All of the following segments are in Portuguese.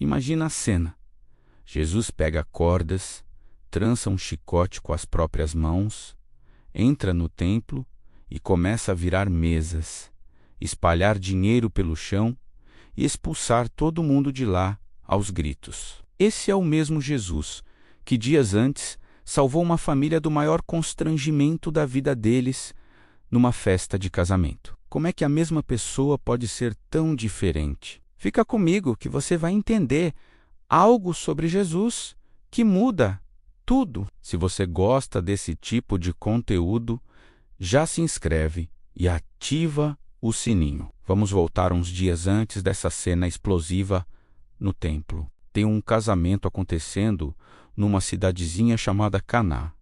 Imagina a cena. Jesus pega cordas, trança um chicote com as próprias mãos, entra no templo e começa a virar mesas, espalhar dinheiro pelo chão e expulsar todo mundo de lá aos gritos. Esse é o mesmo Jesus que dias antes salvou uma família do maior constrangimento da vida deles numa festa de casamento. Como é que a mesma pessoa pode ser tão diferente? Fica comigo que você vai entender algo sobre Jesus que muda tudo. Se você gosta desse tipo de conteúdo, já se inscreve e ativa o sininho. Vamos voltar uns dias antes dessa cena explosiva no templo. Tem um casamento acontecendo numa cidadezinha chamada Caná,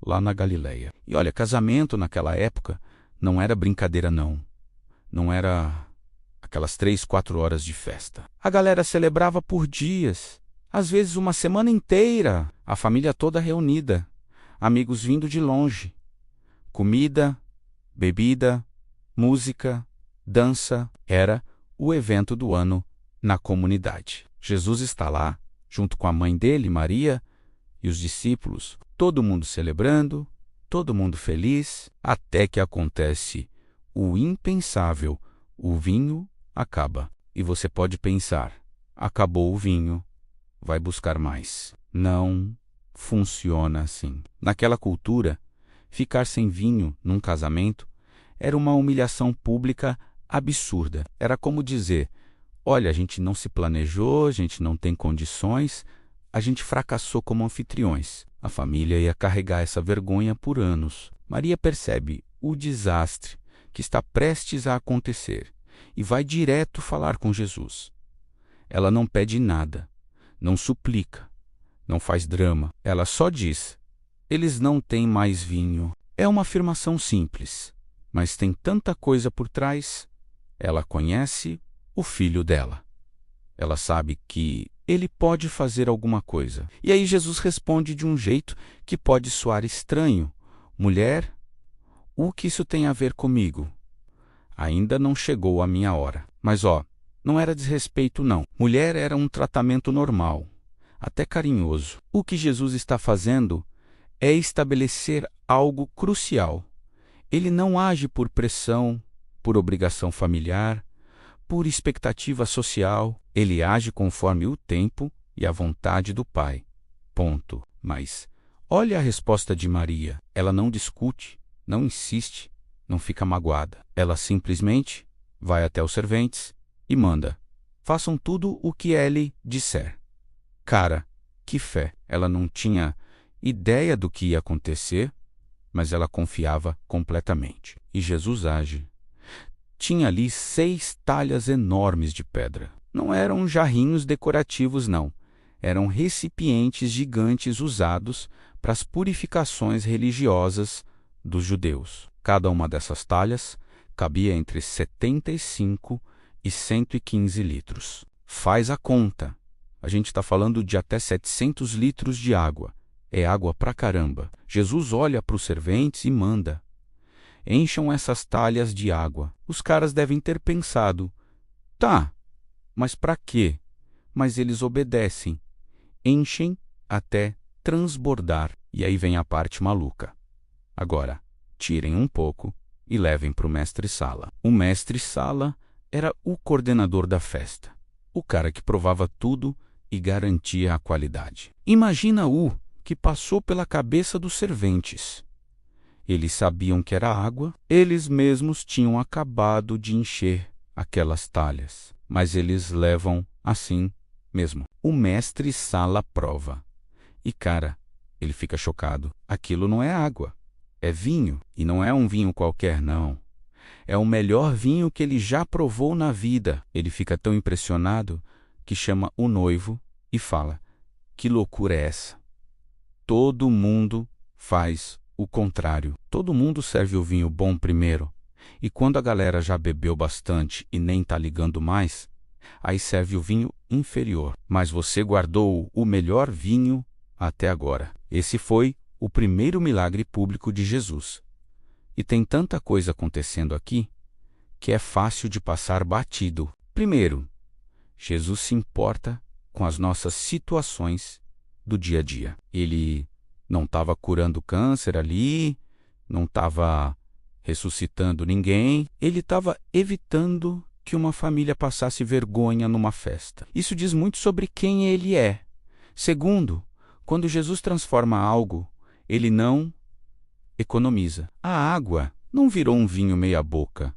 lá na Galileia. E olha, casamento naquela época não era brincadeira não. Não era aquelas 3, 4 horas de festa. A galera celebrava por dias, às vezes uma semana inteira, a família toda reunida, amigos vindo de longe. Comida, bebida, música, dança, era o evento do ano na comunidade. Jesus está lá, junto com a mãe dele, Maria, e os discípulos, todo mundo celebrando, todo mundo feliz, até que acontece o impensável, o vinho acaba. E você pode pensar, acabou o vinho, vai buscar mais. Não funciona assim. Naquela cultura, ficar sem vinho num casamento era uma humilhação pública absurda. Era como dizer, olha, a gente não se planejou, a gente não tem condições, a gente fracassou como anfitriões. A família ia carregar essa vergonha por anos. Maria percebe o desastre que está prestes a acontecer e vai direto falar com Jesus. Ela não pede nada, não suplica, não faz drama. Ela só diz, eles não têm mais vinho. É uma afirmação simples, mas tem tanta coisa por trás. Ela conhece o filho dela. Ela sabe que ele pode fazer alguma coisa. E aí Jesus responde de um jeito que pode soar estranho. Mulher, o que isso tem a ver comigo? Ainda não chegou a minha hora. Mas não era desrespeito não. Mulher era um tratamento normal, até carinhoso. O que Jesus está fazendo é estabelecer algo crucial. Ele não age por pressão, por obrigação familiar, por expectativa social. Ele age conforme o tempo e a vontade do Pai. Ponto. Mas olha a resposta de Maria. Ela não discute, não insiste, não fica magoada. Ela simplesmente vai até os serventes e manda. Façam tudo o que ele disser. Cara, que fé! Ela não tinha ideia do que ia acontecer, mas ela confiava completamente. E Jesus age. Tinha ali 6 talhas enormes de pedra. Não eram jarrinhos decorativos, não. Eram recipientes gigantes usados para as purificações religiosas dos judeus. Cada uma dessas talhas cabia entre 75 e 115 litros. Faz a conta. A gente está falando de até 700 litros de água. É água pra caramba. Jesus olha para os serventes e manda. Encham essas talhas de água. Os caras devem ter pensado, tá, mas para quê? Mas eles obedecem. Enchem até transbordar. E aí vem a parte maluca. Agora, tirem um pouco e levem para o mestre-sala. O mestre-sala era o coordenador da festa, o cara que provava tudo e garantia a qualidade. Imagina o que passou pela cabeça dos serventes. Eles sabiam que era água, eles mesmos tinham acabado de encher aquelas talhas, mas eles levam assim mesmo. O mestre-sala prova. E cara, ele fica chocado. Aquilo não é água, é vinho. E não é um vinho qualquer, não. É o melhor vinho que ele já provou na vida. Ele fica tão impressionado que chama o noivo e fala, que loucura é essa? Todo mundo faz o contrário. Todo mundo serve o vinho bom primeiro. E quando a galera já bebeu bastante e nem está ligando mais, aí serve o vinho inferior. Mas você guardou o melhor vinho até agora. Esse foi o primeiro milagre público de Jesus. E tem tanta coisa acontecendo aqui que é fácil de passar batido. Primeiro, Jesus se importa com as nossas situações do dia a dia. Ele não estava curando câncer ali, não estava ressuscitando ninguém, ele estava evitando que uma família passasse vergonha numa festa. Isso diz muito sobre quem ele é. Segundo, quando Jesus transforma algo, ele não economiza. A água não virou um vinho meia-boca,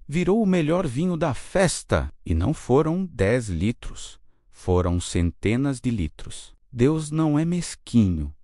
virou o melhor vinho da festa. E não foram 10 litros, foram centenas de litros. Deus não é mesquinho,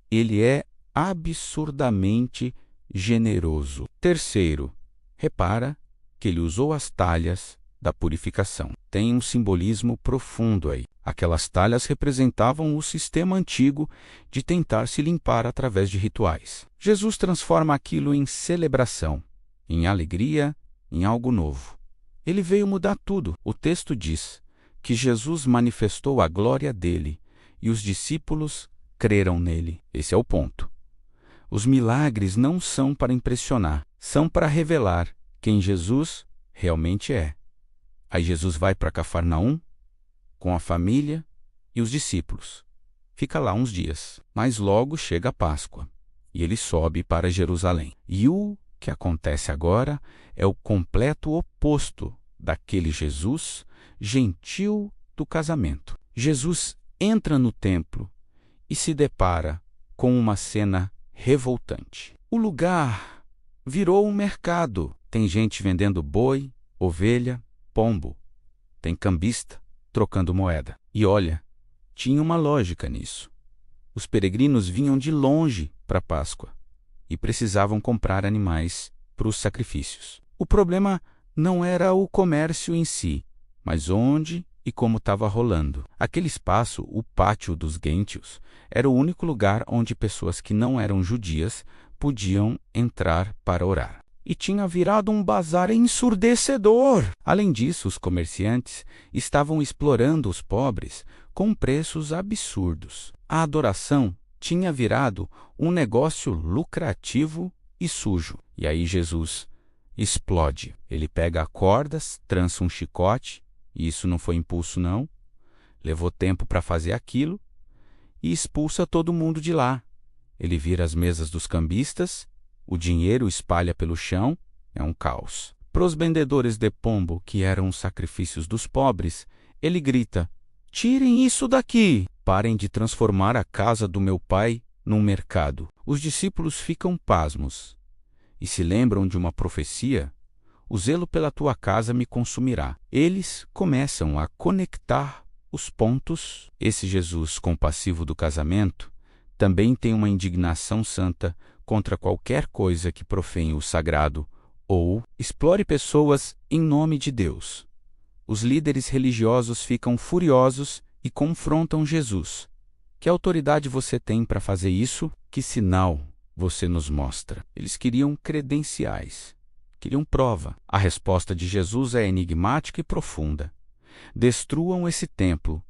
ele é absurdamente generoso. Terceiro, repara que ele usou as talhas da purificação. Tem um simbolismo profundo aí. Aquelas talhas representavam o sistema antigo de tentar se limpar através de rituais. Jesus transforma aquilo em celebração, em alegria, em algo novo. Ele veio mudar tudo. O texto diz que Jesus manifestou a glória dele e os discípulos creram nele. Esse é o ponto. Os milagres não são para impressionar, são para revelar quem Jesus realmente é. Aí Jesus vai para Cafarnaum com a família e os discípulos. Fica lá uns dias, mas logo chega a Páscoa e ele sobe para Jerusalém. E o que acontece agora é o completo oposto daquele Jesus gentil do casamento. Jesus entra no templo e se depara com uma cena revoltante. O lugar virou um mercado. Tem gente vendendo boi, ovelha, pombo. Tem cambista trocando moeda. E olha, tinha uma lógica nisso. Os peregrinos vinham de longe para a Páscoa e precisavam comprar animais para os sacrifícios. O problema não era o comércio em si, mas onde e como estava rolando. Aquele espaço, o pátio dos gentios, era o único lugar onde pessoas que não eram judias podiam entrar para orar. E tinha virado um bazar ensurdecedor. Além disso, os comerciantes estavam explorando os pobres com preços absurdos. A adoração tinha virado um negócio lucrativo e sujo. E aí Jesus explode. Ele pega cordas, trança um chicote, e isso não foi impulso não, levou tempo para fazer aquilo, e expulsa todo mundo de lá. Ele vira as mesas dos cambistas, o dinheiro espalha pelo chão, é um caos. Para os vendedores de pombo, que eram os sacrifícios dos pobres, ele grita: "Tirem isso daqui! Parem de transformar a casa do meu pai num mercado." Os discípulos ficam pasmos e se lembram de uma profecia: "O zelo pela tua casa me consumirá." Eles começam a conectar os pontos. Esse Jesus compassivo do casamento também tem uma indignação santa contra qualquer coisa que profane o sagrado ou explore pessoas em nome de Deus. Os líderes religiosos ficam furiosos e confrontam Jesus. Que autoridade você tem para fazer isso? Que sinal você nos mostra? Eles queriam credenciais, queriam prova. A resposta de Jesus é enigmática e profunda. Destruam esse templo,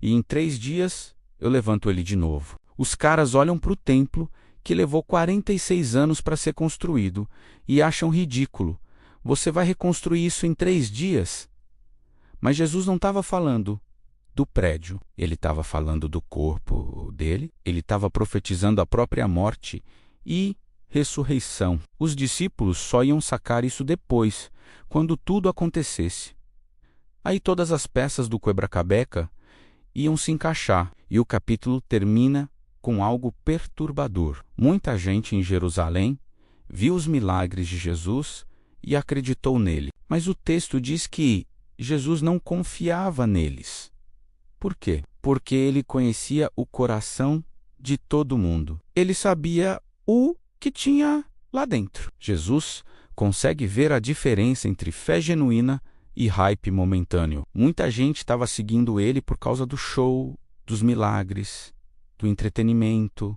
e em 3 dias eu levanto ele de novo. Os caras olham para o templo, que levou 46 anos para ser construído, e acham ridículo. Você vai reconstruir isso em 3 dias? Mas Jesus não estava falando do prédio, ele estava falando do corpo dele, ele estava profetizando a própria morte e ressurreição. Os discípulos só iam sacar isso depois, quando tudo acontecesse. Aí todas as peças do quebra-cabeça iam se encaixar, e o capítulo termina com algo perturbador. Muita gente em Jerusalém viu os milagres de Jesus e acreditou nele. Mas o texto diz que Jesus não confiava neles. Por quê? Porque ele conhecia o coração de todo mundo. Ele sabia o que tinha lá dentro. Jesus consegue ver a diferença entre fé genuína e hype momentâneo. Muita gente estava seguindo ele por causa do show, dos milagres, do entretenimento.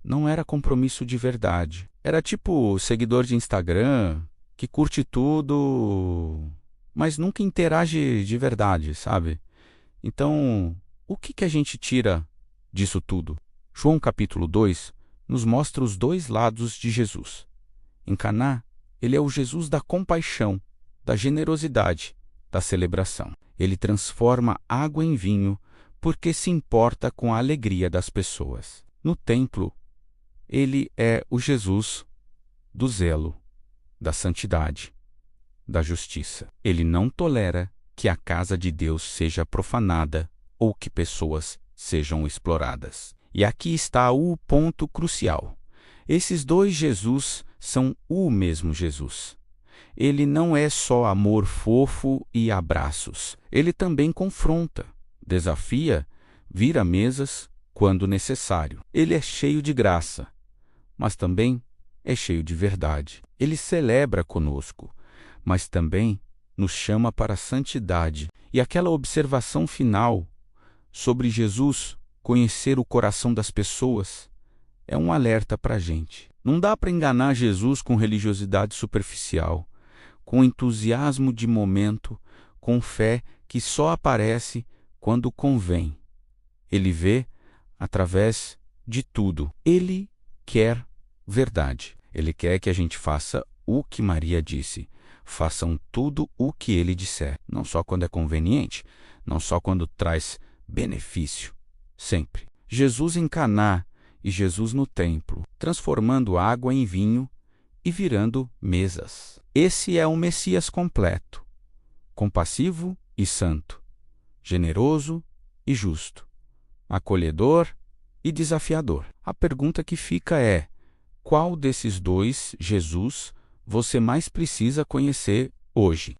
Não era compromisso de verdade. Era tipo seguidor de Instagram que curte tudo, mas nunca interage de verdade, sabe? Então, o que a gente tira disso tudo? João capítulo 2 nos mostra os 2 lados de Jesus. Em Caná, ele é o Jesus da compaixão, da generosidade, da celebração. Ele transforma água em vinho porque se importa com a alegria das pessoas. No templo, ele é o Jesus do zelo, da santidade, da justiça. Ele não tolera que a casa de Deus seja profanada ou que pessoas sejam exploradas. E aqui está o ponto crucial. Esses dois Jesus são o mesmo Jesus. Ele não é só amor fofo e abraços. Ele também confronta, desafia, vira mesas quando necessário. Ele é cheio de graça, mas também é cheio de verdade. Ele celebra conosco, mas também nos chama para a santidade. E aquela observação final sobre Jesus conhecer o coração das pessoas é um alerta para a gente. Não dá para enganar Jesus com religiosidade superficial, com entusiasmo de momento, com fé que só aparece quando convém. Ele vê através de tudo. Ele quer verdade. Ele quer que a gente faça o que Maria disse. Façam tudo o que ele disser. Não só quando é conveniente, não só quando traz benefício. Sempre. Jesus em Caná e Jesus no templo, transformando água em vinho e virando mesas. Esse é o Messias completo, compassivo e santo, generoso e justo, acolhedor e desafiador. A pergunta que fica é: qual desses dois Jesus você mais precisa conhecer hoje?